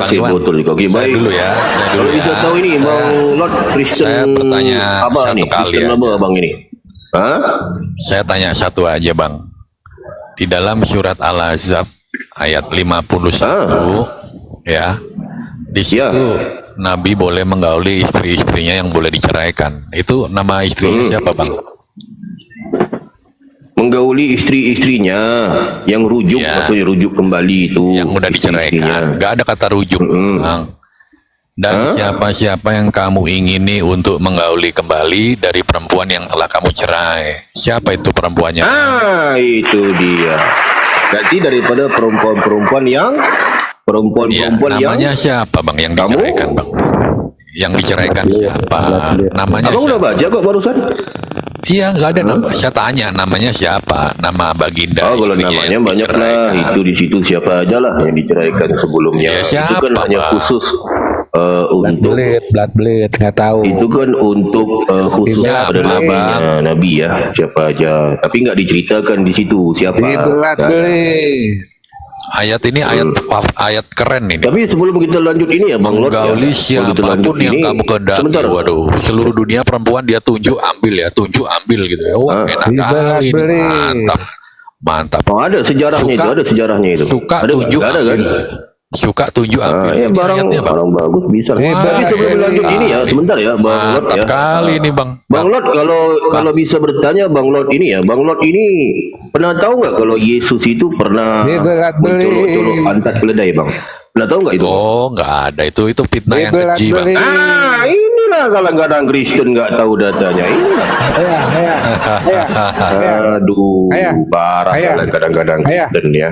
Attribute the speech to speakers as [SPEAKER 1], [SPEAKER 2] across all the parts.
[SPEAKER 1] Bang Iwan,
[SPEAKER 2] botol juga. Oke,
[SPEAKER 1] saya
[SPEAKER 2] baik.
[SPEAKER 1] dulu ya.
[SPEAKER 2] Kalau bisa tahu ini Bang Lord Kristen
[SPEAKER 1] saya bertanya
[SPEAKER 2] apa
[SPEAKER 1] satu
[SPEAKER 2] nih?
[SPEAKER 1] kali
[SPEAKER 2] Kristen
[SPEAKER 1] aja.
[SPEAKER 2] apa Bang ini? Hah?
[SPEAKER 1] Saya tanya satu aja Bang. Di dalam surat Al-Ahzab ayat 51 ya, di situ Nabi boleh menggauli istri-istrinya yang boleh diceraikan. Itu nama istrinya siapa Bang?
[SPEAKER 2] Menggauli istri-istrinya yang rujuk,
[SPEAKER 1] Iya.
[SPEAKER 2] maksudnya rujuk kembali itu.
[SPEAKER 1] Yang udah diceraikan. Nggak ada kata rujuk Bang. Dan siapa-siapa yang kamu ingini untuk menggauli kembali dari perempuan yang telah kamu cerai. Siapa itu perempuannya?
[SPEAKER 2] Itu dia. Berarti daripada perempuan-perempuan yang
[SPEAKER 1] Ya, namanya siapa Bang yang
[SPEAKER 2] Kamu?
[SPEAKER 1] diceraikan Bang? Yang diceraikan siapa? Namanya
[SPEAKER 2] Abang udah
[SPEAKER 1] siapa?
[SPEAKER 2] baca kok barusan.
[SPEAKER 1] Iya, nggak ada nama. Saya tanya namanya siapa? Nama baginda.
[SPEAKER 2] Oh, kalau
[SPEAKER 1] istrinya
[SPEAKER 2] namanya
[SPEAKER 1] yang
[SPEAKER 2] banyak lah.
[SPEAKER 1] diceraikan.
[SPEAKER 2] Itu di situ siapa aja lah yang diceraikan sebelumnya.
[SPEAKER 1] Ya,
[SPEAKER 2] Itu kan
[SPEAKER 1] siapa,
[SPEAKER 2] hanya
[SPEAKER 1] Bang?
[SPEAKER 2] khusus untuk
[SPEAKER 3] Blood Blade, nggak tahu.
[SPEAKER 2] itu kan untuk khusus
[SPEAKER 1] Siapa,
[SPEAKER 2] pada nabinya,
[SPEAKER 1] Bang?
[SPEAKER 2] nabi ya, siapa aja. Tapi nggak diceritakan di situ siapa.
[SPEAKER 3] Blood Blade.
[SPEAKER 1] Ayat ini ayat keren ini.
[SPEAKER 2] Tapi sebelum kita lanjut ini ya Bang Lord,
[SPEAKER 1] Menggauli
[SPEAKER 2] sebelum kita lanjut
[SPEAKER 1] siapapun yang
[SPEAKER 2] ini,
[SPEAKER 1] kamu kehendaki.
[SPEAKER 2] sebentar.
[SPEAKER 1] Waduh, seluruh dunia perempuan dia tunjuk ambil ya, tunjuk ambil gitu ya. Wah, enak kali ini. Mantap. Mantap.
[SPEAKER 2] Oh, ada sejarahnya itu, ada sejarahnya itu.
[SPEAKER 1] Suka
[SPEAKER 2] ada
[SPEAKER 1] tunjuk
[SPEAKER 2] nggak? Ada kan?
[SPEAKER 1] ambil. Suka tunjuk ambil.
[SPEAKER 2] Ya
[SPEAKER 1] Ini
[SPEAKER 2] barang
[SPEAKER 1] ayatnya, Bang.
[SPEAKER 2] barang bagus bisa. Tapi sebelum lanjut ini ya, sebentar ya Bang Lord
[SPEAKER 1] Mantap
[SPEAKER 2] ya.
[SPEAKER 1] kali ini Bang.
[SPEAKER 2] Bang Lord, kalau bisa bertanya Bang Lord ini ya, Bang Lord ini pernah tahu nggak kalau Yesus itu pernah mencolok-colok pantat keledai Bang? Pernah tahu nggak itu?
[SPEAKER 1] Oh, nggak ada itu fitnah yang keji Bang.
[SPEAKER 2] Inilah kadang-kadang Kristen nggak tahu datanya. Inilah. Aduh, parah kadang-kadang Kristen ya.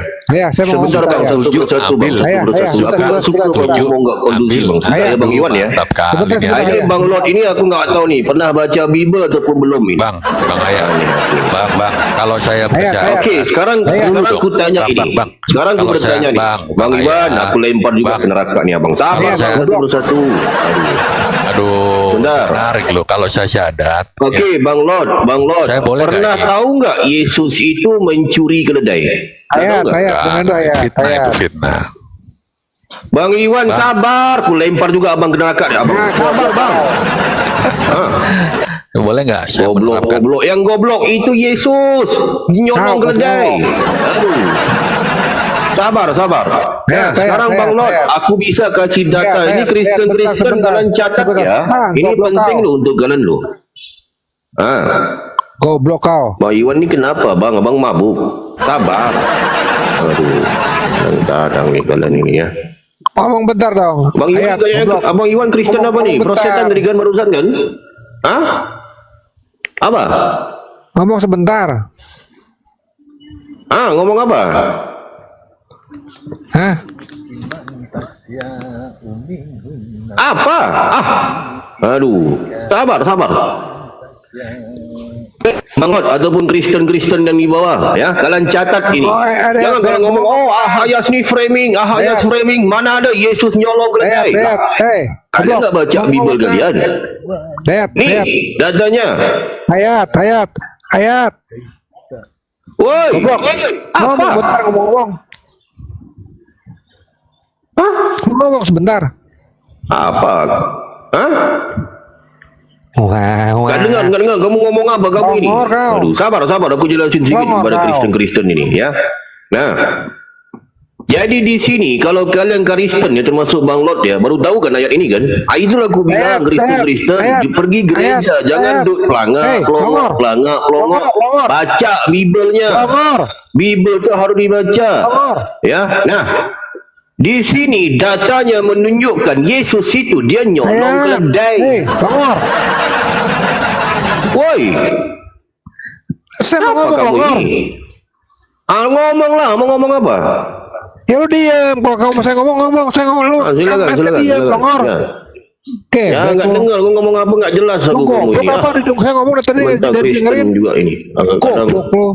[SPEAKER 3] Saya mau
[SPEAKER 2] Sebentar Bang, satu persatu Bang, satu persatu. Aku suka kalau ngomong nggak kondusif Bang. Saya Bang Iwan ya.
[SPEAKER 1] Mantap kali ini.
[SPEAKER 2] Ini Bang Lord ini aku nggak tahu nih, pernah baca Bible ataupun belum ini?
[SPEAKER 1] Bang Ayah. Bang, kalau saya baca.
[SPEAKER 2] Oke, sekarang aku tanya ini. Sekarang aku bertanya nih, Bang Iwan, aku lempar juga ke neraka nih Abang. Sabar, satu persatu.
[SPEAKER 1] Aduh,
[SPEAKER 2] Bentar.
[SPEAKER 1] menarik loh kalau saya syahadat.
[SPEAKER 2] Oke, Bang Lord,
[SPEAKER 1] Saya boleh
[SPEAKER 2] pernah
[SPEAKER 1] nggak,
[SPEAKER 2] tahu nggak Yesus itu mencuri keledai?
[SPEAKER 1] Fitnah itu fitnah.
[SPEAKER 2] Bang Iwan sabar, aku lempar juga Abang ke neraka nih, Abang. Sabar Bang.
[SPEAKER 1] Boleh nggak saya menerapkan?
[SPEAKER 2] Goblok, yang goblok itu Yesus nyolong keledai. Aduh. Sabar. Nah, sekarang Bang Lord, aku bisa kasih data. Ini Kristen kalian catat ya. Ini penting loh untuk kalian loh.
[SPEAKER 3] Goblok kau.
[SPEAKER 2] Bang Iwan ini kenapa Bang? Abang mabuk. Sabar. Aduh. Kadang-kadang nih kalian ini ya.
[SPEAKER 3] Ngomong bentar dong.
[SPEAKER 2] Bang Iwan, Abang Iwan Kristen apa nih? Prosetan dari kan barusan kan? Hah? Apa?
[SPEAKER 3] Ngomong sebentar.
[SPEAKER 2] Ngomong apa?
[SPEAKER 3] Hah?
[SPEAKER 2] Apa? Aduh. Sabar. Bang Lord, ataupun Kristen yang di bawah ya, kalian catat ini. Jangan kalian ngomong, Ahayas nih framing, mana ada Yesus nyolong keledai. Kalian nggak baca Bible kalian? Nih, datanya.
[SPEAKER 3] Ayat.
[SPEAKER 2] Woi.
[SPEAKER 3] Ngomong bentar, ngomong. Ngomong sebentar.
[SPEAKER 2] Apa? Nggak dengar. Kamu ngomong apa kamu ini? Aduh, sabar. Aku jelasin sedikit kepada Kristen ini ya. Nah, jadi di sini kalau kalian Kristen ya, termasuk Bang Lord ya, baru tahu kan ayat ini kan? Itulah aku bilang Kristen pergi gereja, jangan duduk pelangak. Baca Biblenya. Bible itu harus dibaca. Ya, nah. Di sini datanya menunjukkan Yesus itu dia nyolong keledai. Woi,
[SPEAKER 3] Saya mau
[SPEAKER 2] apa kamu
[SPEAKER 3] ngomong.
[SPEAKER 2] ini? Ngomonglah, mau ngomong apa?
[SPEAKER 3] Ya lu diam. Kalau kamu saya ngomong, saya ngomong lu.
[SPEAKER 2] Silakan.
[SPEAKER 3] Oke.
[SPEAKER 2] Ya nggak dengar, gue ngomong apa nggak jelas aku kamu ini.
[SPEAKER 3] Apa dong? Saya ngomong tadi
[SPEAKER 2] Mentang
[SPEAKER 3] dari
[SPEAKER 2] Kristen
[SPEAKER 3] dengerin.
[SPEAKER 2] juga ini.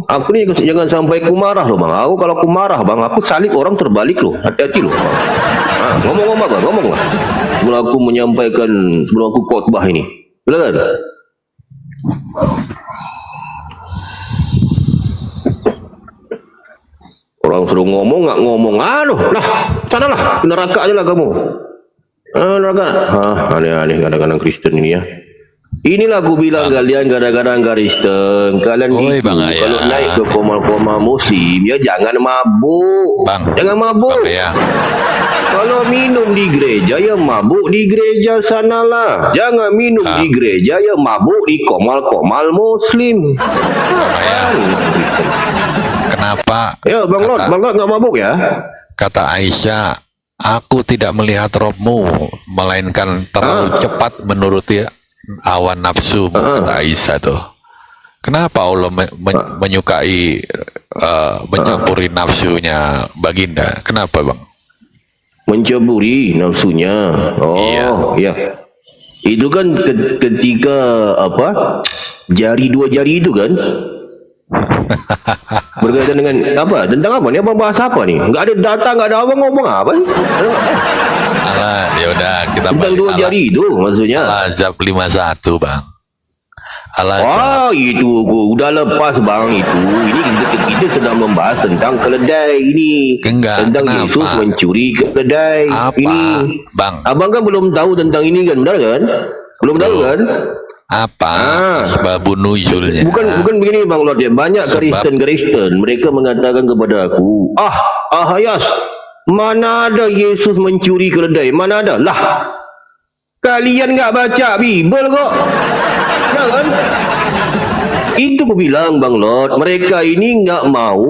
[SPEAKER 2] Aku nih jangan sampai ku marah loh Bang. Aku kalau ku marah Bang, aku salib orang terbalik loh. Hati-hati loh. Ngomong apa Bang? Ngomong lah. Sebelum aku menyampaikan, sebelum aku khotbah ini. Silakan. Orang suruh ngomong nggak ngomong. Aduh, lah, sanalah, ke neraka aja lah kamu. Neraka. Aneh-aneh kadang-kadang Kristen ini ya. Inilah aku bilang kalian kadang-kadang Kristen, kalian
[SPEAKER 1] Oi,
[SPEAKER 2] itu
[SPEAKER 1] Bang
[SPEAKER 2] kalau
[SPEAKER 1] Ayah.
[SPEAKER 2] naik ke koma-koma muslim ya jangan mabuk.
[SPEAKER 1] Bang.
[SPEAKER 2] Jangan mabuk.
[SPEAKER 1] Bang ya.
[SPEAKER 2] Kalau minum di gereja ya mabuk di gereja sanalah. Jangan minum di gereja ya mabuk di komal-komal muslim.
[SPEAKER 1] Kenapa?
[SPEAKER 2] Ya Bang Lot nggak mabuk ya?
[SPEAKER 1] Kata Aisyah, aku tidak melihat rohmu, melainkan terlalu cepat menuruti awan nafsu, kata Aisyah tuh. Kenapa Allah menyukai mencampuri nafsunya baginda? Kenapa Bang?
[SPEAKER 2] Mencampuri nafsunya. Oh, iya. Itu kan ketika apa? Dua jari itu kan? Berkaitan dengan apa? Tentang apa nih? Abang bahas apa nih? Enggak ada data, enggak ada abang ngomong apa sih?
[SPEAKER 1] Alah, ya udah kita
[SPEAKER 2] Tentang dua jari itu maksudnya.
[SPEAKER 1] Al-Ahzab 51 Bang.
[SPEAKER 2] Wah, itu udah lepas Bang itu. Ini kita sedang membahas tentang keledai ini.
[SPEAKER 1] Enggak,
[SPEAKER 2] tentang
[SPEAKER 1] kenapa?
[SPEAKER 2] Yesus mencuri keledai.
[SPEAKER 1] Apa?
[SPEAKER 2] Ini.
[SPEAKER 1] Bang.
[SPEAKER 2] Abang kan belum tahu tentang ini kan, benar kan? Belum tahu kan?
[SPEAKER 1] Apa sebab nuzulnya?
[SPEAKER 2] Bukan begini Bang Lord ya. Banyak Kristen mereka mengatakan kepada aku, Ahayas, mana ada Yesus mencuri keledai? Mana ada? Lah, kalian nggak baca Bible kok. Ya kan? Itu aku bilang Bang Lord, mereka ini nggak mau,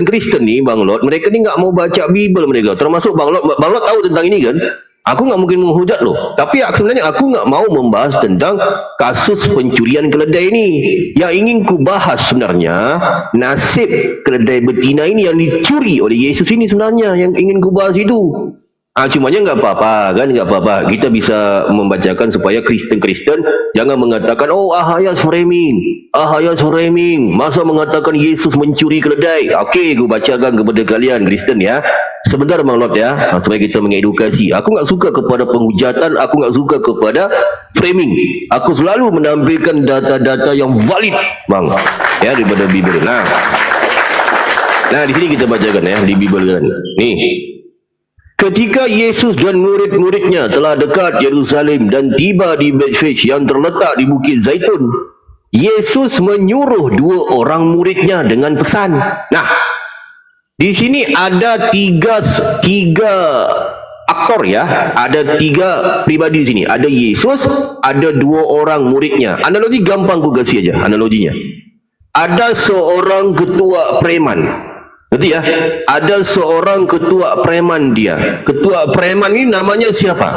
[SPEAKER 2] Kristen nih Bang Lord, mereka ini nggak mau baca Bible mereka. Termasuk Bang Lord tahu tentang ini kan? Aku nggak mungkin menghujat loh. Tapi sebenarnya aku nggak mau membahas tentang kasus pencurian keledai ini. Yang ingin ku bahas sebenarnya nasib keledai betina ini yang dicuri oleh Yesus ini sebenarnya yang ingin ku bahas itu. Cumanya nggak apa-apa kan, nggak apa-apa. Kita bisa membacakan supaya Kristen jangan mengatakan ahayas framing. Masa mengatakan Yesus mencuri keledai? Okey, gue bacakan kepada kalian Kristen ya. Sebentar Bang Lot ya, supaya kita mengedukasi. Aku nggak suka kepada penghujatan, aku nggak suka kepada framing. Aku selalu menampilkan data-data yang valid, Bang. Ya, daripada Bible. Nah, di sini kita bacakan ya di Bible kan. Nih. Ketika Yesus dan murid-muridnya telah dekat Yerusalem dan tiba di Bethphage yang terletak di Bukit Zaitun, Yesus menyuruh 2 orang muridnya dengan pesan. Nah, di sini ada tiga aktor ya, ada 3 pribadi di sini. Ada Yesus, ada 2 orang muridnya. Analogi gampang ku kasih aja analoginya. Ada seorang ketua preman. Ngerti ya? Ada seorang ketua preman dia. Ketua preman ini namanya siapa?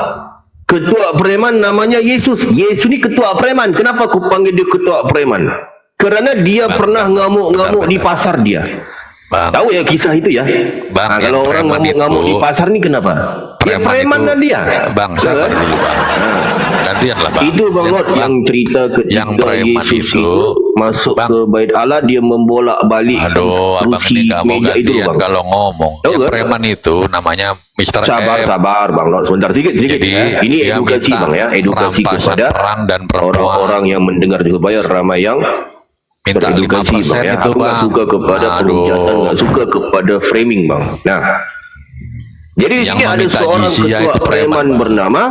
[SPEAKER 2] Ketua preman namanya Yesus. Yesus ini ketua preman. Kenapa aku panggil dia ketua preman? Karena dia pernah ngamuk-ngamuk di pasar dia.
[SPEAKER 1] Bang.
[SPEAKER 2] Tahu ya kisah itu ya?
[SPEAKER 1] Bang,
[SPEAKER 2] kalau orang ngamuk-ngamuk di pasar ini kenapa? Preman dan dia.
[SPEAKER 1] Bang, sabar dulu Bang. Gantian lah Bang.
[SPEAKER 2] Itu Bang Lot yang cerita ketika Yesus itu masuk ke Bait Allah, dia membolak-balik kursi meja itu Bang.
[SPEAKER 1] Kalau ngomong, preman itu namanya Mr.
[SPEAKER 2] Sabar Bang Lot, sebentar sedikit ya. Ini edukasi Bang ya, edukasi kepada orang-orang yang mendengar supaya ramai yang
[SPEAKER 1] minta
[SPEAKER 2] edukasi Bang ya. Aku nggak suka kepada penghujatan, nggak suka kepada framing Bang. Nah, jadi di sini ada seorang ketua preman bernama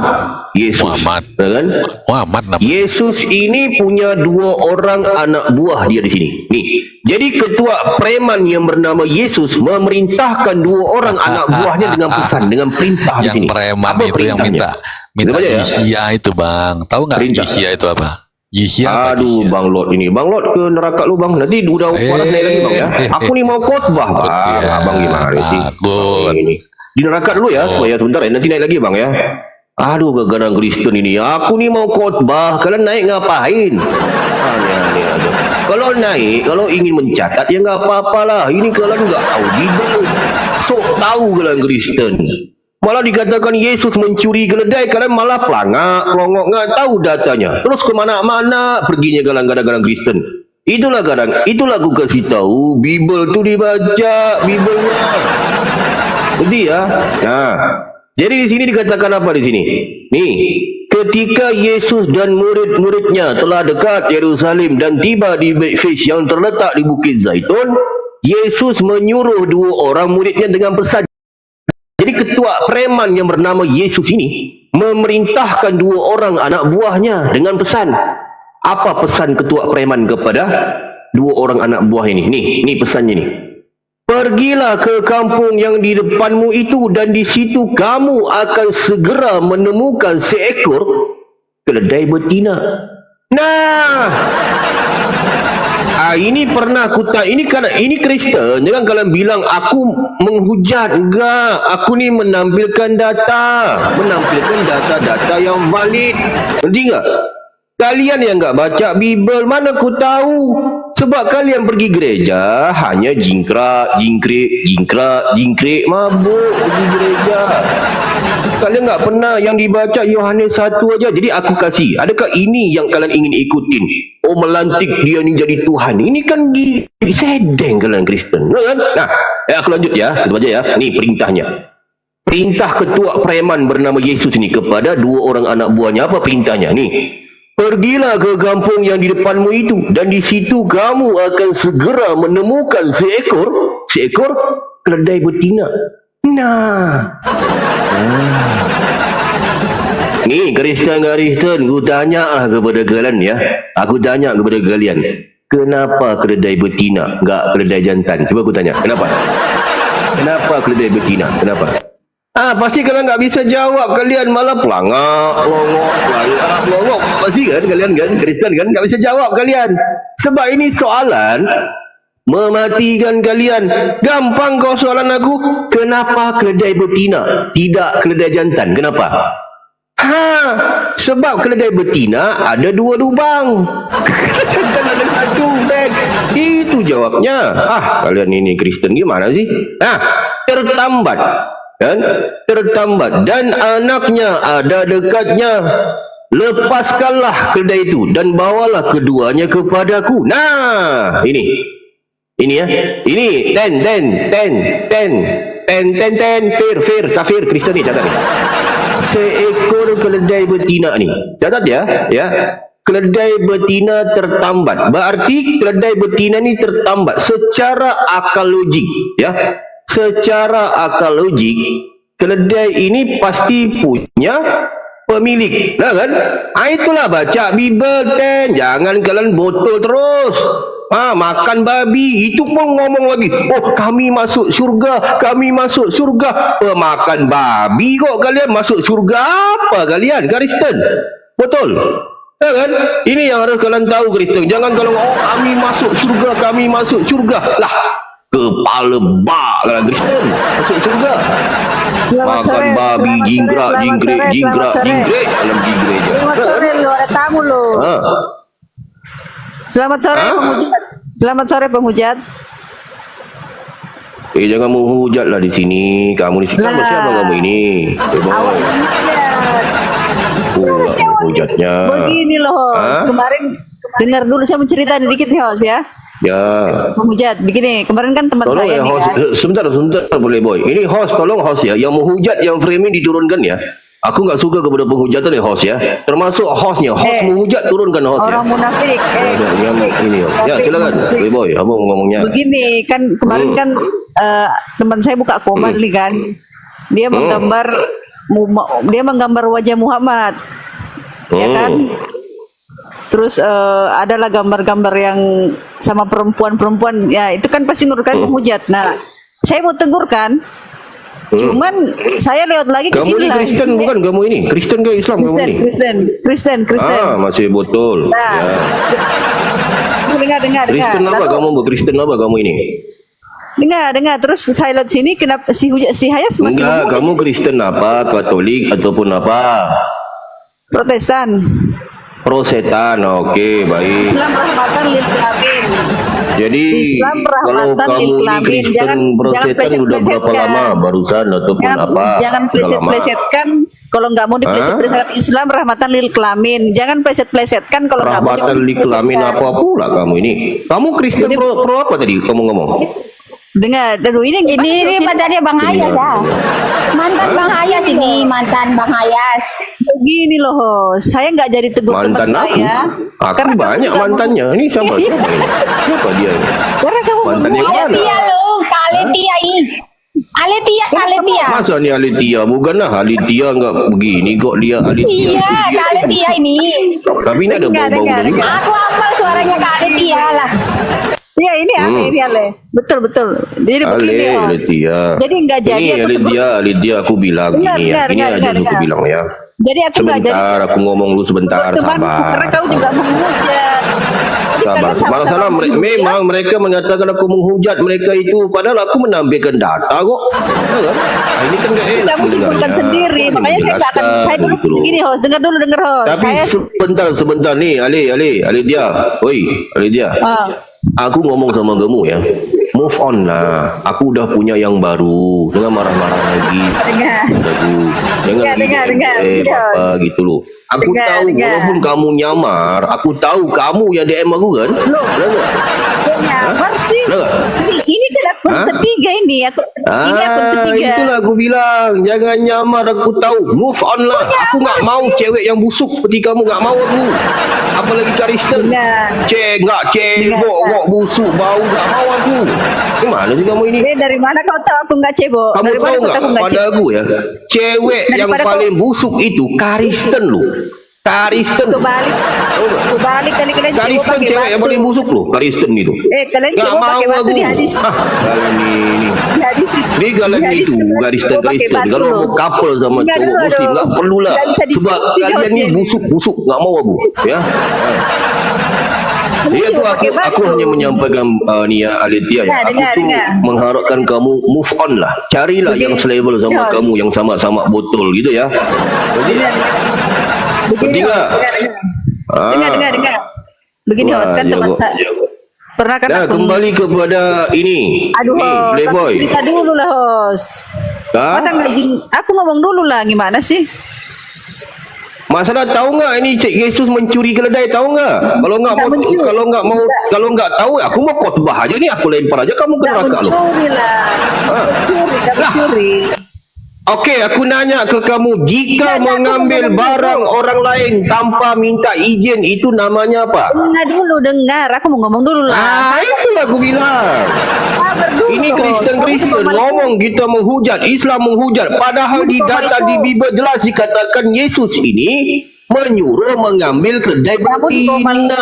[SPEAKER 2] Yesus.
[SPEAKER 1] Muhammad.
[SPEAKER 2] Ya kan?
[SPEAKER 1] Muhammad namanya.
[SPEAKER 2] Yesus ini punya 2 orang anak buah dia di sini. Nih, jadi ketua preman yang bernama Yesus memerintahkan 2 orang anak buahnya dengan pesan, dengan perintah di sini.
[SPEAKER 1] Yang preman
[SPEAKER 2] apa
[SPEAKER 1] itu yang minta jizya itu Bang. Tahu nggak jizya itu apa?
[SPEAKER 2] Aduh Bang Lot ini. Bang Lot ke neraka lu Bang. Nanti udah panas naik lagi Bang ya. Aku nih mau khotbah Bang. Abang gimana sih? Ini. Di neraka dulu ya, supaya sebentar ya, nanti naik lagi Bang ya. Aduh, kadang Kristen ini. Aku nih mau khotbah, kalian naik ngapain? Aneh-aneh aja. Kalau ingin mencatat ya nggak apa-apa lah. Ini kalian nggak tahu Bible. Sok tahu kalian Kristen. Malah dikatakan Yesus mencuri keledai, kalian malah pelongok nggak tahu datanya. Terus kemana-mana perginya kadang-kadang Kristen. Itulah aku kasih tahu Bible tuh dibaca, Bible-nya. Jadi ya. Nah, jadi di sini dikatakan apa di sini? Nih, ketika Yesus dan murid-muridnya telah dekat Yerusalem dan tiba di Bethphage yang terletak di Bukit Zaitun, Yesus menyuruh 2 orang muridnya dengan pesan. Jadi ketua preman yang bernama Yesus ini memerintahkan 2 orang anak buahnya dengan pesan. Apa pesan ketua preman kepada 2 orang anak buah ini? Nih pesannya nih. Pergilah ke kampung yang di depanmu itu dan di situ kamu akan segera menemukan seekor keledai betina. Nah, ini pernah ini Kristen. Jangan kalian bilang aku menghujat. Enggak, aku ni menampilkan data yang valid. Ngerti enggak? Kalian yang enggak baca Bible, mana aku tahu? Sebab kalian pergi gereja hanya jingkrak, mabuk pergi gereja. Kalian enggak pernah yang dibaca Yohanes 1 aja. Jadi aku kasih, adakah ini yang kalian ingin ikutin? Oh, melantik dia ni jadi Tuhan. Ini kan sedeng kalian Kristen. Kan? Nah, aku lanjut ya. Kita baca ya. Ni perintahnya. Perintah ketua preman bernama Yesus ini kepada 2 orang anak buahnya. Apa perintahnya? Nih. Pergilah ke kampung yang di depanmu itu dan di situ kamu akan segera menemukan seekor keledai betina. Nah. Ni Kristen, ku tanyalah kepada kalian ya. Aku tanya kepada kalian, kenapa keledai betina, enggak keledai jantan? Cuba aku tanya, kenapa? Kenapa keledai betina? Kenapa? Pasti kalian enggak bisa jawab. Kalian malah pelangak, longok. Pasti kan kalian kan Kristen kan enggak bisa jawab kalian. Sebab ini soalan mematikan kalian. Gampang kau soalan aku, kenapa keledai betina, tidak keledai jantan? Kenapa? Sebab keledai betina ada 2 lubang. Keledai jantan ada 1, Ben. Itu jawabnya. Kalian ini Kristen gimana sih? Tertambat. Kan? Tertambat dan anaknya ada dekatnya. Lepaskanlah keledai itu dan bawalah keduanya kepadaku. Nah, ini ya. Ini fair kafir Kristen ni, catat ni. Seekor keledai betina ni. Catat ya. Keledai betina tertambat. Berarti keledai betina ni tertambat secara akal logik, ya. Secara akal logik, keledai ini pasti punya pemilik. Nah kan? Itulah baca Bible, jangan kalian botol terus. Makan babi, itu pun ngomong lagi, oh kami masuk surga. Makan babi kok kalian masuk surga apa kalian Kristen? Betul? Ya kan? Ini yang harus kalian tahu Kristen. Jangan kalau kami masuk surga. Lah, kepala bak kalian Kristen masuk surga. Makan babi, jingkrak dalam gereja.
[SPEAKER 4] Selamat sore, lu ada tamu lu. Selamat sore penghujat.
[SPEAKER 2] Jangan menghujat lah di sini. Kamu di sini kan siapa kamu ini? Hujatnya.
[SPEAKER 4] Begini loh, host. Kemarin dengar dulu saya mencerita dikit nih host ya.
[SPEAKER 2] Ya.
[SPEAKER 4] Menghujat begini, kemarin kan teman
[SPEAKER 2] tolong
[SPEAKER 4] saya
[SPEAKER 2] ya,
[SPEAKER 4] nih
[SPEAKER 2] host.
[SPEAKER 4] kan.
[SPEAKER 2] Sebentar boleh boy. Ini host, tolong host ya. Yang menghujat yang framing diturunkan ya. Aku enggak suka kepada penghujatan ya host ya. Termasuk hostnya. Host menghujat, turunkan host ya.
[SPEAKER 4] Orang munafik.
[SPEAKER 2] Ini ya silakan. Boy, apa ngomongnya?
[SPEAKER 4] Begini kan kemarin kan teman saya buka komen nih kan. Dia menggambar wajah Muhammad. Ya kan? Terus adalah gambar-gambar yang sama perempuan-perempuan. Ya, itu kan pasti menurutkan penghujat. Nah, saya mau tegur kan. Cuman saya lewat lagi ke sini.
[SPEAKER 2] Kamu ini Kristen bukan kamu ini? Kristen ke Islam kamu ini?
[SPEAKER 4] Kristen.
[SPEAKER 2] Masih betul.
[SPEAKER 4] Nah.
[SPEAKER 2] Ya.
[SPEAKER 4] Dengar.
[SPEAKER 2] Kristen apa kamu? Kristen apa kamu ini?
[SPEAKER 4] Dengar. Terus saya lihat sini kenapa si Hayas masih
[SPEAKER 2] enggak, kamu Kristen apa? Katolik ataupun apa? Protesan, oke, baik.
[SPEAKER 4] Islam rahmatan lil alamin.
[SPEAKER 2] Jadi
[SPEAKER 4] Islam
[SPEAKER 2] kalau
[SPEAKER 4] rahmatan
[SPEAKER 2] kamu
[SPEAKER 4] lil
[SPEAKER 2] ini
[SPEAKER 4] alamin.
[SPEAKER 2] Kristen Protesan udah berapa lama barusan ataupun apa?
[SPEAKER 4] Jangan pleset-plesetkan kalau nggak mau dipleset-plesetkan. Islam rahmatan lil alamin. Jangan pleset-plesetkan kalau nggak mau
[SPEAKER 2] rahmatan lil alamin apa pula kamu ini? Kamu Kristen pro apa tadi kamu ngomong?
[SPEAKER 4] Dengar, ini
[SPEAKER 5] pacarnya Bang Hayas ya. Mantan Bang Hayas ini, mantan Bang Hayas.
[SPEAKER 4] Begini loh, host. Saya nggak jadi tegur teman
[SPEAKER 2] Mantan aku?
[SPEAKER 4] saya.
[SPEAKER 2] Aku
[SPEAKER 4] Karena kamu
[SPEAKER 2] banyak
[SPEAKER 4] juga
[SPEAKER 2] mantannya. Ini siapa? Siapa ini? Siapa dia ini?
[SPEAKER 4] Karena kamu
[SPEAKER 2] Mantan yang
[SPEAKER 4] membuat-
[SPEAKER 2] mana?
[SPEAKER 5] Aletia lo, Kak Aletia ini. Aletia, Kak Aletia.
[SPEAKER 2] Masa ni Alitia? Bukanlah Alitia enggak begini kok dia Alitia.
[SPEAKER 5] Iya, Kak Aletia ini.
[SPEAKER 2] Tapi ini ada
[SPEAKER 4] Dengar,
[SPEAKER 2] bau-bau
[SPEAKER 4] dengar,
[SPEAKER 2] juga.
[SPEAKER 5] Aku hafal suaranya Kak Aletia lah.
[SPEAKER 4] Iya ini Ale, ini Ale. Betul. Jadi begini
[SPEAKER 2] Ale,
[SPEAKER 4] host.
[SPEAKER 2] Alitia.
[SPEAKER 4] Jadi nggak jadi
[SPEAKER 2] Ini
[SPEAKER 4] aku tegur.
[SPEAKER 2] Alitia aku bilang
[SPEAKER 4] Dengar,
[SPEAKER 2] ini ya.
[SPEAKER 4] dengar,
[SPEAKER 2] Ini
[SPEAKER 4] dengar,
[SPEAKER 2] aja
[SPEAKER 4] dengar,
[SPEAKER 2] aku
[SPEAKER 4] dengar.
[SPEAKER 2] bilang ya.
[SPEAKER 4] Jadi aku nggak jadi
[SPEAKER 2] Sebentar, aku ngomong dulu sebentar,
[SPEAKER 4] temanku karena
[SPEAKER 2] sabar.
[SPEAKER 4] kau juga menghujat. Jadi
[SPEAKER 2] Sabar.
[SPEAKER 4] kalian sama-sama
[SPEAKER 2] Masalah
[SPEAKER 4] menghujat.
[SPEAKER 2] memang mereka mengatakan aku menghujat mereka itu, padahal aku menampilkan data kok. Ya kan? Ini kan nggak enak
[SPEAKER 4] Kamu simpulkan
[SPEAKER 2] mendengarnya.
[SPEAKER 4] sendiri,
[SPEAKER 2] Aku
[SPEAKER 4] makanya saya nggak akan.
[SPEAKER 2] menjelaskan
[SPEAKER 4] Saya dulu
[SPEAKER 2] gitu loh.
[SPEAKER 4] begini host, dengar host.
[SPEAKER 2] Tapi
[SPEAKER 4] Saya
[SPEAKER 2] sebentar nih, Ali dia. Oi, Ali dia.
[SPEAKER 4] Ah.
[SPEAKER 2] Aku ngomong sama kamu ya. Move on lah. Aku udah punya yang baru. Jangan marah-marah lagi.
[SPEAKER 4] dengar.
[SPEAKER 2] Aku jangan
[SPEAKER 4] Dengar, dengar.
[SPEAKER 2] apa gitu loh. Aku
[SPEAKER 4] Dengar,
[SPEAKER 2] tahu
[SPEAKER 4] dengar.
[SPEAKER 2] walaupun kamu nyamar, aku tahu kamu yang DM aku kan. Benar nggak?
[SPEAKER 4] Nyamar sih.
[SPEAKER 2] Benar nggak?
[SPEAKER 4] Ini kan akun
[SPEAKER 2] Hah?
[SPEAKER 4] ketiga ini, akun ketiga.
[SPEAKER 2] Itulah aku bilang. Jangan nyamar, aku tahu. Move on lah. Aku nggak mau cewek yang busuk seperti kamu. Nggak mau aku. Apalagi Kristen.
[SPEAKER 4] Dengar.
[SPEAKER 2] Nggak cebok,
[SPEAKER 4] Dengar.
[SPEAKER 2] busuk, bau. Nggak mau aku. Gimana sih kamu ini?
[SPEAKER 4] Dari mana kau tahu aku nggak cebok?
[SPEAKER 2] Kamu
[SPEAKER 4] Dari mana
[SPEAKER 2] tahu
[SPEAKER 4] kau
[SPEAKER 2] nggak
[SPEAKER 4] tahu aku nggak
[SPEAKER 2] pada
[SPEAKER 4] cebok?
[SPEAKER 2] aku ya, cewek yang
[SPEAKER 4] Daripada
[SPEAKER 2] paling busuk itu Kristen loh. Kristen.
[SPEAKER 4] Kebalik,
[SPEAKER 2] Tahu nggak?
[SPEAKER 4] kebalik kali kalian cebok
[SPEAKER 2] Kristen
[SPEAKER 4] pakai
[SPEAKER 2] cewek yang
[SPEAKER 4] batu.
[SPEAKER 2] paling busuk loh, Kristen itu.
[SPEAKER 4] Kalian
[SPEAKER 2] Nggak
[SPEAKER 4] cebok
[SPEAKER 2] mau
[SPEAKER 4] pakai batu
[SPEAKER 2] aku.
[SPEAKER 4] di hadis.
[SPEAKER 2] Kalian ini.
[SPEAKER 4] Di hadis.
[SPEAKER 2] Di kalian
[SPEAKER 4] Di hadis
[SPEAKER 2] itu
[SPEAKER 4] cebok
[SPEAKER 2] Kristen
[SPEAKER 4] pakai batu
[SPEAKER 2] kalau
[SPEAKER 4] loh.
[SPEAKER 2] mau couple sama
[SPEAKER 4] Dengar
[SPEAKER 2] cowok
[SPEAKER 4] dulu,
[SPEAKER 2] muslim
[SPEAKER 4] aduh.
[SPEAKER 2] nggak perlulah
[SPEAKER 4] Nggak bisa
[SPEAKER 2] sebab
[SPEAKER 4] disebut
[SPEAKER 2] kalian
[SPEAKER 4] Host
[SPEAKER 2] ini
[SPEAKER 4] ini.
[SPEAKER 2] busuk nggak mau aku ya. Iya tuh
[SPEAKER 4] Pakai
[SPEAKER 2] aku
[SPEAKER 4] batu.
[SPEAKER 2] hanya menyampaikan ni ya Alitia ya. Aku
[SPEAKER 4] Dengar,
[SPEAKER 2] tuh
[SPEAKER 4] dengar.
[SPEAKER 2] mengharapkan kamu move on lah. Carilah yang selevel sama
[SPEAKER 4] Yes.
[SPEAKER 2] kamu yang sama-sama botol gitu ya. Jadi
[SPEAKER 4] Begini
[SPEAKER 2] Ngerti
[SPEAKER 4] host,
[SPEAKER 2] nggak?
[SPEAKER 4] dengar. Begini
[SPEAKER 2] Wah,
[SPEAKER 4] host, kan teman
[SPEAKER 2] jago,
[SPEAKER 4] saya.
[SPEAKER 2] jago.
[SPEAKER 4] Pernah kan
[SPEAKER 2] Nah,
[SPEAKER 4] aku
[SPEAKER 2] kembali kepada ini.
[SPEAKER 4] Aduh
[SPEAKER 2] Ni,
[SPEAKER 4] host, aku
[SPEAKER 2] Playboy.
[SPEAKER 4] cerita dulu lah host.
[SPEAKER 2] Ah?
[SPEAKER 4] Masa nggak izin? Aku ngomong dulu lah, gimana sih?
[SPEAKER 2] Masalah tahu nggak ini Cik Yesus mencuri keledai tahu nggak? Kalau nggak
[SPEAKER 4] Nggak
[SPEAKER 2] mau
[SPEAKER 4] mencuri.
[SPEAKER 2] kalau nggak tahu aku mau khotbah aja nih aku lempar aja kamu ke
[SPEAKER 4] Nggak
[SPEAKER 2] neraka loh.
[SPEAKER 4] mencuri lah, nggak mencuri.
[SPEAKER 2] Oke, aku nanya ke kamu, jika
[SPEAKER 4] Nggak, aku
[SPEAKER 2] mengambil
[SPEAKER 4] ngomong
[SPEAKER 2] barang
[SPEAKER 4] dulu.
[SPEAKER 2] orang lain tanpa minta izin itu namanya apa?
[SPEAKER 4] Dengar, aku mau ngomong dulu lah.
[SPEAKER 2] Ah, itulah aku bilang.
[SPEAKER 4] Sabar dulu,
[SPEAKER 2] Ini
[SPEAKER 4] host.
[SPEAKER 2] Kristen
[SPEAKER 4] Kamu cuma
[SPEAKER 2] ngomong kita menghujat, Islam menghujat. Padahal di data di Bible jelas dikatakan Yesus ini menyuruh mengambil kedai
[SPEAKER 4] Kamu
[SPEAKER 2] betina.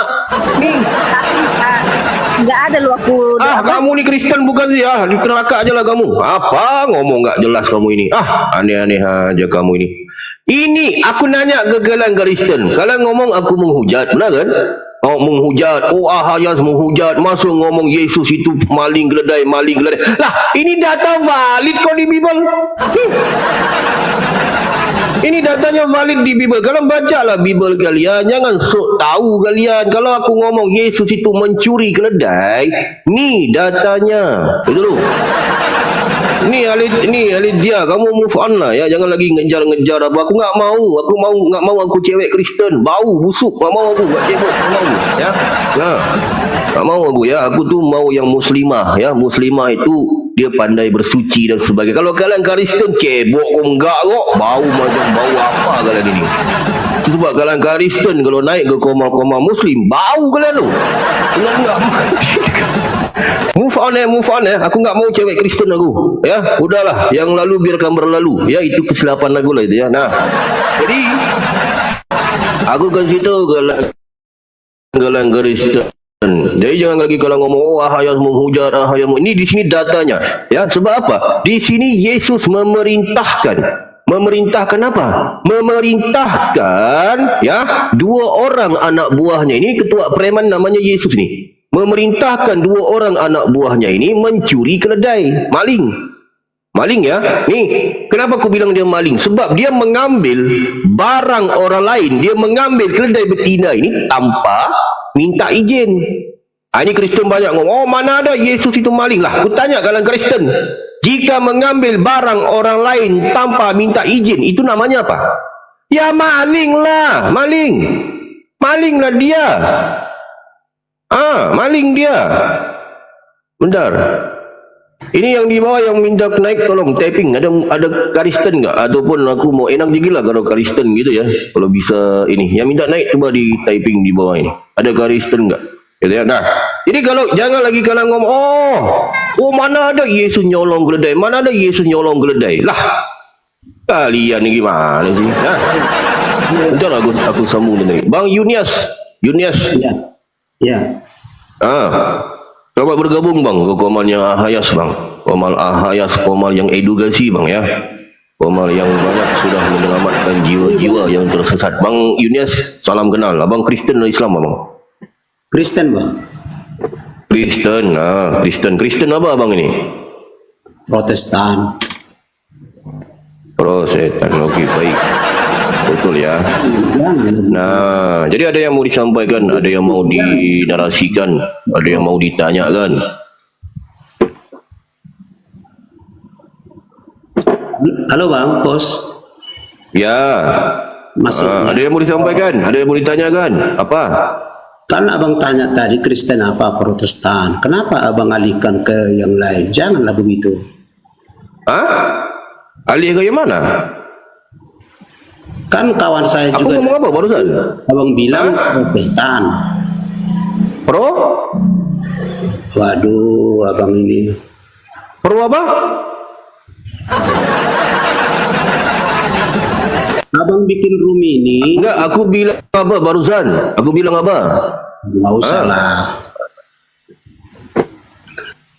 [SPEAKER 2] Nih,
[SPEAKER 4] nggak ada lu aku.
[SPEAKER 2] kamu nih Kristen bukan sih? Di neraka aja lah kamu. Apa ngomong nggak jelas kamu ini? Aneh-aneh aja kamu ini. Ini aku nanya ke kalian Kristen. Kalian ngomong aku menghujat, benar kan? Oh menghujat, Ahayas menghujat, masuk ngomong Yesus itu maling geledai. Lah, ini data valid kok di Bible. Ini datanya valid di Bible. Kalian bacalah Bible kalian, jangan sok tahu kalian. Kalau aku ngomong Yesus itu mencuri keledai, nih datanya. Itu loh. Ni dia, kamu move on lah ya, jangan lagi ngejar-ngejar apa. Aku nggak mau aku cewek Kristen, bau busuk, nggak mau aku, nggak cebok, nggak mau ya. Nah, nggak mau aku ya. Aku tuh mau yang muslimah ya. Muslimah itu dia pandai bersuci dan sebagainya. Kalau kalian Kristen cebok enggak kok, bau macam bau apa kalian ini. Sebab kalian Kristen kalau naik ke koma-koma muslim, bau kalian tu. Enggak Move on aku nggak mau cewek Kristen aku ya, udahlah yang lalu biarkan berlalu ya, itu kesilapan aku lah itu ya. Nah, jadi aku kasih tahu kalian Kristen, jadi jangan lagi kalau ngomong Ahayas menghujat, ini di sini datanya ya. Sebab apa? Di sini Yesus memerintahkan apa? Memerintahkan ya, 2 orang anak buahnya ini, ketua preman namanya Yesus nih, memerintahkan 2 orang anak buahnya ini mencuri keledai, maling ya. Nih, kenapa aku bilang dia maling? Sebab dia mengambil barang orang lain, dia mengambil keledai betina ini tanpa minta izin. Ini Kristen banyak ngomong, mana ada Yesus itu maling lah. Aku tanya kalian Kristen, jika mengambil barang orang lain tanpa minta izin, itu namanya apa? Ya maling lah dia. Maling dia. Bentar. Ini yang di bawah yang minta naik tolong typing. Ada Kristen nggak? Ataupun aku mau enak je gila kalau Kristen gitu ya. Kalau bisa ini. Yang minta naik coba di typing di bawah ini. Ada Kristen nggak? Gitu ya. Nah, jadi kalau jangan lagi kalian ngomong, oh mana ada Yesus nyolong keledai? Mana ada Yesus nyolong keledai? Lah, kalian ni gimana sih? Nah, bentar aku sambung ni. Bang Yunias.
[SPEAKER 6] Ya.
[SPEAKER 2] Coba bergabung bang ke komalnya Ahayas bang. Komal Ahayas, komal yang edukasi bang ya. Komal yang banyak sudah menyelamatkan jiwa-jiwa yang tersesat. Bang Yunias, salam kenal. Abang Kristen atau Islam abang?
[SPEAKER 6] Kristen bang.
[SPEAKER 2] Kristen apa abang ini?
[SPEAKER 6] Protestan.
[SPEAKER 2] Okey, baik. Betul ya.
[SPEAKER 6] Jangan.
[SPEAKER 2] Nah, jadi ada yang mau disampaikan, ada yang mau dinarasikan, ada yang mau ditanyakan.
[SPEAKER 6] Halo bang, Kos.
[SPEAKER 2] Ya.
[SPEAKER 6] Maksudnya,
[SPEAKER 2] Ada yang mau disampaikan, ada yang mau ditanyakan. Apa?
[SPEAKER 6] kan abang tanya tadi Kristen apa Protestan. Kenapa abang alihkan ke yang lain? Janganlah begitu.
[SPEAKER 2] Alih ke yang mana?
[SPEAKER 6] Kan kawan saya
[SPEAKER 2] Aku
[SPEAKER 6] juga.
[SPEAKER 2] ngomong apa barusan?
[SPEAKER 6] Abang bilang Protestan.
[SPEAKER 2] Pro?
[SPEAKER 6] Waduh, abang ini.
[SPEAKER 2] Pro apa?
[SPEAKER 6] Abang bikin room ini.
[SPEAKER 2] Enggak, aku bilang apa barusan? Aku bilang apa?
[SPEAKER 6] Nggak usah lah.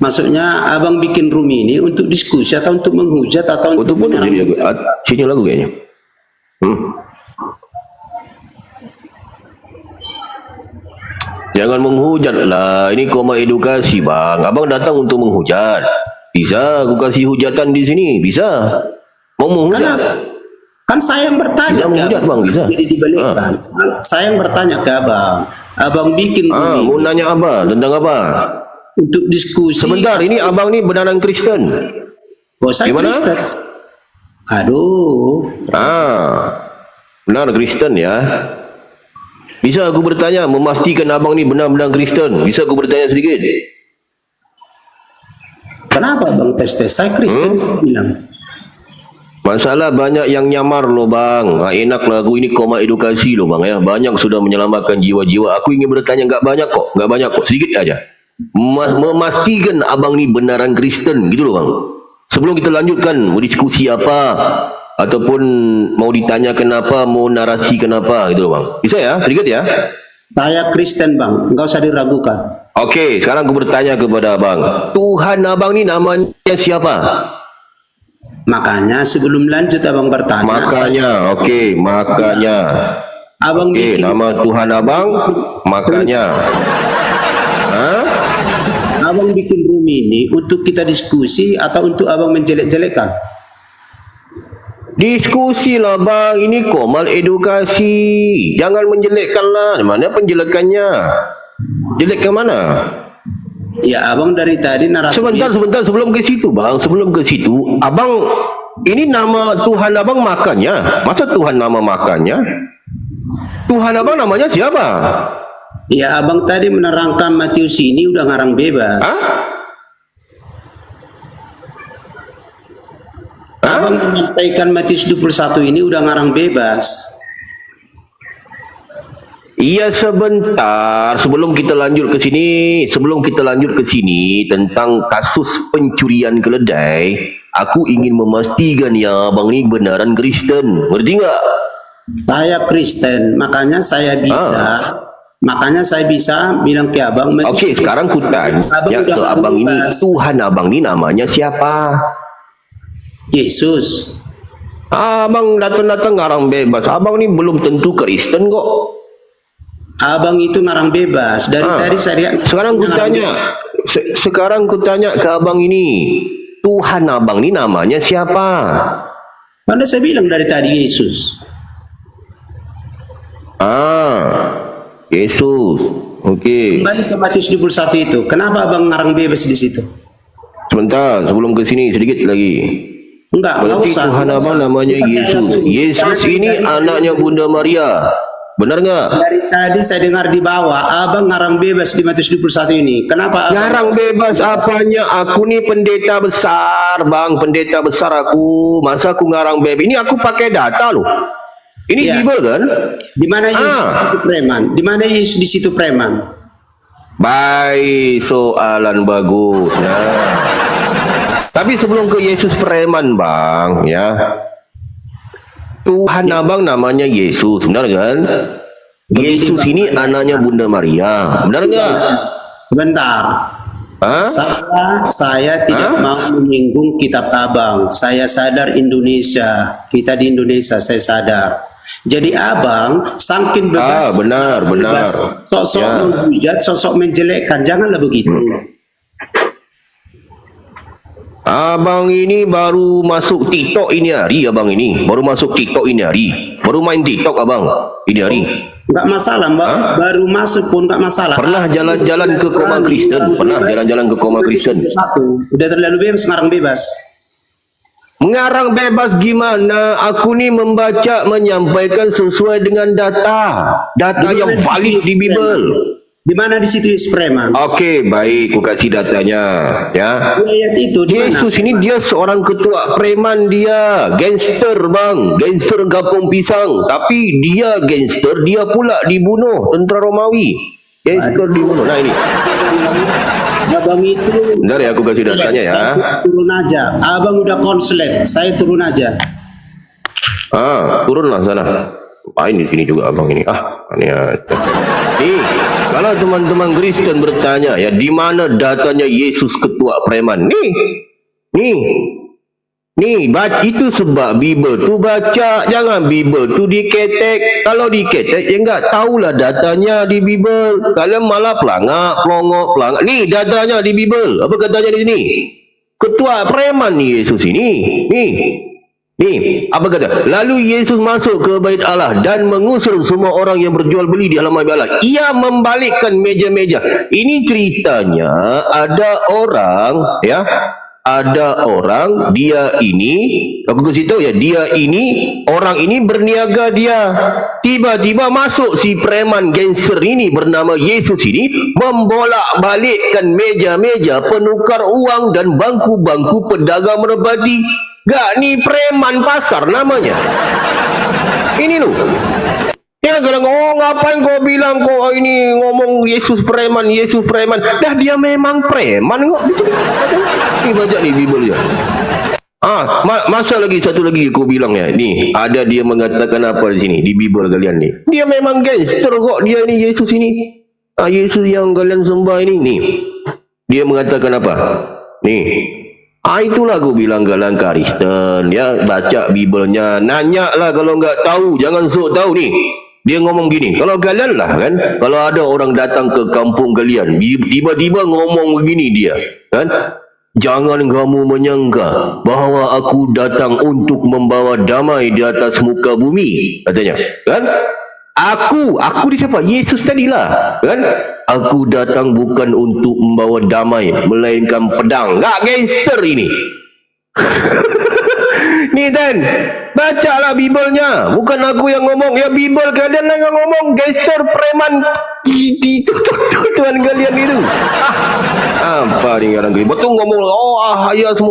[SPEAKER 6] Maksudnya abang bikin room ini untuk diskusi atau untuk menghujat atau
[SPEAKER 2] Untuk pun sini lagu kayaknya. Jangan menghujat lah. Ini koma edukasi bang. Abang datang untuk menghujat. Bisa aku kasih hujatan di sini? Bisa. Mau menghujat?
[SPEAKER 6] Kan saya yang bertanya
[SPEAKER 2] Bisa
[SPEAKER 6] ke
[SPEAKER 2] menghujat,
[SPEAKER 6] abang.
[SPEAKER 2] Bang, bisa.
[SPEAKER 6] Jadi dibalikkan. Saya yang bertanya ke abang. Abang bikin room
[SPEAKER 2] Mau
[SPEAKER 6] ini
[SPEAKER 2] nanya apa? Tentang apa?
[SPEAKER 6] untuk diskusi.
[SPEAKER 2] Sebentar, ini abang ni benaran Kristen.
[SPEAKER 6] Oh, saya
[SPEAKER 2] Gimana?
[SPEAKER 6] Kristen. Aduh.
[SPEAKER 2] Benar Kristen ya. Bisa aku bertanya, memastikan abang ni benar-benar Kristen? Bisa aku bertanya sedikit?
[SPEAKER 6] Kenapa bang tes-tes? Saya Kristen bilang.
[SPEAKER 2] Masalah banyak yang nyamar loh bang. Enak lagu ini koma edukasi loh bang ya. Banyak sudah menyelamatkan jiwa-jiwa. Aku ingin bertanya, enggak banyak kok, sedikit aja. Memastikan abang ni benaran Kristen gitu loh bang. Sebelum kita lanjutkan mau diskusi apa ataupun mau ditanyakan apa, mau narasi kenapa gitu loh bang. Bisa ya? Sedikit ya?
[SPEAKER 6] Saya Kristen bang, enggak usah diragukan.
[SPEAKER 2] Okey, sekarang aku bertanya kepada abang. Tuhan abang ni namanya siapa?
[SPEAKER 6] Makanya sebelum lanjut abang bertanya.
[SPEAKER 2] Makanya.
[SPEAKER 6] Abang
[SPEAKER 2] Okey,
[SPEAKER 6] bikin.
[SPEAKER 2] nama Tuhan abang makanya.
[SPEAKER 6] Abang bikin room ini untuk kita diskusi atau untuk abang menjelek-jelekkan?
[SPEAKER 2] Diskusi lah bang, ini komal edukasi. Jangan menjelekkan lah. Mana penjelekannya? Jelek ke mana?
[SPEAKER 6] Ya abang dari tadi narasi.
[SPEAKER 2] Sebentar sebelum ke situ bang. Sebelum ke situ, abang ini nama Tuhan abang makannya. Masa Tuhan nama makannya? Tuhan abang namanya siapa?
[SPEAKER 6] Ya abang tadi menerangkan Matius ini udah ngarang bebas. Abang menyampaikan Matius 21 ini udah ngarang bebas.
[SPEAKER 2] Iya sebentar sebelum kita lanjut ke sini tentang kasus pencurian keledai, aku ingin memastikan ya abang ni benaran Kristen. Ngerti enggak?
[SPEAKER 6] Saya Kristen, makanya saya bisa bilang ke abang.
[SPEAKER 2] Okey, sekarang ku tanya ke abang ini, Tuhan abang ni namanya siapa?
[SPEAKER 6] Yesus.
[SPEAKER 2] Abang datang-datang ngarang bebas. Abang ni belum tentu Kristen kok.
[SPEAKER 6] Abang itu ngarang bebas. Dari tadi saya lihat.
[SPEAKER 2] Sekarang ku tanya ke abang ini, Tuhan abang ni namanya siapa?
[SPEAKER 6] Anda saya bilang dari tadi Yesus.
[SPEAKER 2] Yesus. Okey.
[SPEAKER 6] Kembali ke Matius 21 itu. Kenapa abang ngarang bebas di situ?
[SPEAKER 2] Sebentar, sebelum ke sini sedikit lagi.
[SPEAKER 6] Enggak
[SPEAKER 2] Berarti
[SPEAKER 6] usah.
[SPEAKER 2] Tuhan abang namanya
[SPEAKER 6] Kita
[SPEAKER 2] Yesus.
[SPEAKER 6] kayak
[SPEAKER 2] Yesus ini anaknya Bunda Maria. Benar nggak?
[SPEAKER 6] Dari tadi saya dengar di bawah, abang ngarang bebas di Matius 21 ini. Kenapa abang?
[SPEAKER 2] Ngarang bebas apanya? Aku nih pendeta besar, bang. Pendeta besar aku. Masa aku ngarang bebas? Ini aku pakai data loh. Ini
[SPEAKER 6] Iya.
[SPEAKER 2] Bible kan?
[SPEAKER 6] Di mana Yesus di situ preman? Di mana Yesus di situ preman?
[SPEAKER 2] Baik, soalan bagus. Nah. Tapi sebelum ke Yesus preman, bang, ya. Tuhan abang namanya Yesus, benar kan? Yesus ini anaknya Bunda Maria, benar nggak?
[SPEAKER 6] Sebentar.
[SPEAKER 2] Hah?
[SPEAKER 6] Saya tidak mau menyinggung kitab abang. Saya sadar Indonesia. Kita di Indonesia, saya sadar. Jadi abang saking bebas.
[SPEAKER 2] Benar.
[SPEAKER 6] Sosok
[SPEAKER 2] Ya.
[SPEAKER 6] menghujat, sosok menjelekkan. Janganlah begitu.
[SPEAKER 2] Abang ini baru masuk TikTok ini hari, abang ini. Baru masuk TikTok ini hari. Baru main TikTok abang ini hari.
[SPEAKER 6] Enggak masalah, Mbak. Baru masuk pun enggak masalah.
[SPEAKER 2] Pernah jalan-jalan ke Koma Kristen? Pernah jalan-jalan ke Koma Kristen?
[SPEAKER 6] Satu. Udah terlalu bebas, sekarang bebas.
[SPEAKER 2] Mengarang bebas gimana? Aku nih membaca, menyampaikan sesuai dengan data. Data yang valid di Bible.
[SPEAKER 6] Di mana di situ Yesus preman?
[SPEAKER 2] Oke, baik, aku kasih datanya, ya.
[SPEAKER 6] Ayat itu di mana?
[SPEAKER 2] Yesus ini dia seorang ketua preman, dia gangster bang, gangster kampung pisang. Tapi dia gangster, dia pula dibunuh tentara Romawi. Gangster dibunuh. Nah ini,
[SPEAKER 6] Abang itu.
[SPEAKER 2] bentar ya, aku kasih datanya ya.
[SPEAKER 6] Saya turun aja. Abang udah konslet, saya turun aja.
[SPEAKER 2] Turunlah sana. Ngapain di sini juga abang ini? Ini ya. Nih, kalau teman-teman Kristen bertanya ya, di mana datanya Yesus ketua preman? Nih, itu sebab Bible tu baca, jangan Bible tu diketek. Kalau diketek, ya enggak tahulah datanya di Bible. Kalian malah pelangak. Nih, datanya di Bible. Apa katanya di sini? Ketua preman nih Yesus ini. Nih, apa kata? Lalu Yesus masuk ke bait Allah dan mengusir semua orang yang berjual beli di halaman bait Allah. Ia membalikkan meja-meja. Ini ceritanya ada orang, ya. Ada orang, dia ini, aku kasih tahu ya, dia ini, orang ini berniaga dia. Tiba-tiba masuk si preman gangster ini bernama Yesus ini, membolak-balikkan meja-meja penukar uang dan bangku-bangku pedagang merpati. Gak, ni preman pasar namanya. Ini loh. Ya kadang ngapain kau bilang kau ini ngomong Yesus preman. Dah dia memang preman kok. Ini baca ni Bible ya. Masa lagi satu lagi kau bilang ya. Nih, ada dia mengatakan apa di sini di Bible kalian nih. Dia memang gangster kok dia ini Yesus ini. Yesus yang kalian sembah ini nih. Dia mengatakan apa? Nih. Itulah aku bilang kalian Kristen ya, baca Biblenya, nanya lah kalau nggak tahu, jangan sok tahu nih. Dia ngomong gini, kalau kalian lah kan, kalau ada orang datang ke kampung kalian, tiba-tiba ngomong begini dia, kan? Jangan kamu menyangka bahwa aku datang untuk membawa damai di atas muka bumi, katanya, kan? Aku di siapa? Yesus tadilah, kan? Aku datang bukan untuk membawa damai, melainkan pedang. Enggak, gangster ini. Nih Dan, bacalah Biblenya. Bukan aku yang ngomong. Ya Bible kalian yang ngomong. Gangster, preman. Tuhan kalian itu. Apa nih orang Kristen? Betul ngomong, Ahayas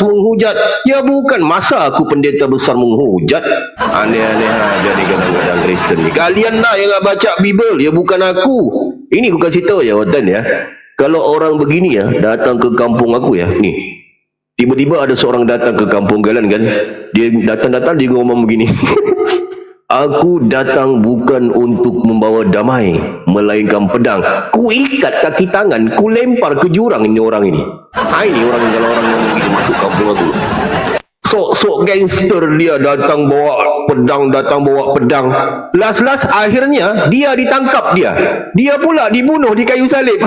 [SPEAKER 2] menghujat. Ya bukan, masa aku pendeta besar menghujat? Aneh-aneh aja nih kadang-kadang Kristen nih. Kalian lah yang gak baca Bible, ya bukan aku. Ini aku kasih tahu ya Watan ya. Kalau orang begini ya, datang ke kampung aku ya, nih. Tiba-tiba ada seorang datang ke kampung kalian kan. Dia datang-datang dia ngomong begini. Aku datang bukan untuk membawa damai, melainkan pedang. Ku ikat kaki tangan, ku lempar ke jurang ini orang ini. Ini orang kalau orang ngomong gini masuk kampung aku. Sok-sok gangster dia datang bawa pedang. Las-las akhirnya dia ditangkap dia. Dia pula dibunuh di kayu salib.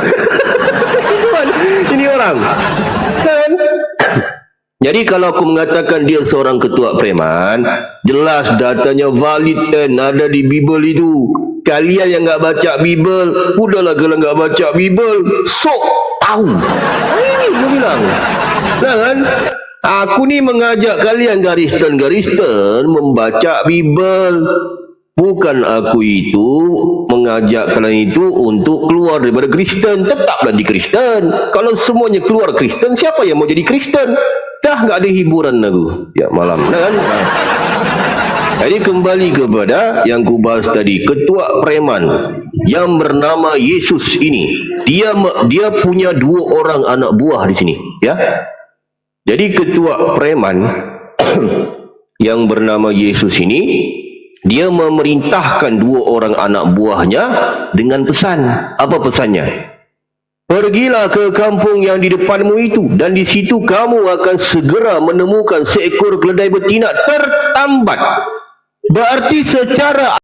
[SPEAKER 2] Ini orang. Kan? Jadi kalau aku mengatakan dia seorang ketua preman, jelas datanya valid dan ada di Bible itu. Kalian yang enggak baca Bible, udahlah kalau enggak baca Bible, sok tahu. Ini aku bilang. Nah kan? Aku ni mengajak kalian Kristen membaca Bible. bukan aku itu mengajak kalian itu untuk keluar daripada Kristen. Tetaplah di Kristen. Kalau semuanya keluar Kristen, siapa yang mau jadi Kristen? Dah nggak ada hiburan aku ya malam kan. Jadi kembali kepada yang ku bahas tadi, ketua preman yang bernama Yesus ini, dia punya 2 orang anak buah di sini, ya. Jadi ketua preman yang bernama Yesus ini, dia memerintahkan 2 orang anak buahnya dengan pesan. Apa pesannya? Pergilah ke kampung yang di depanmu itu, dan di situ kamu akan segera menemukan seekor keledai betina tertambat. Berarti secara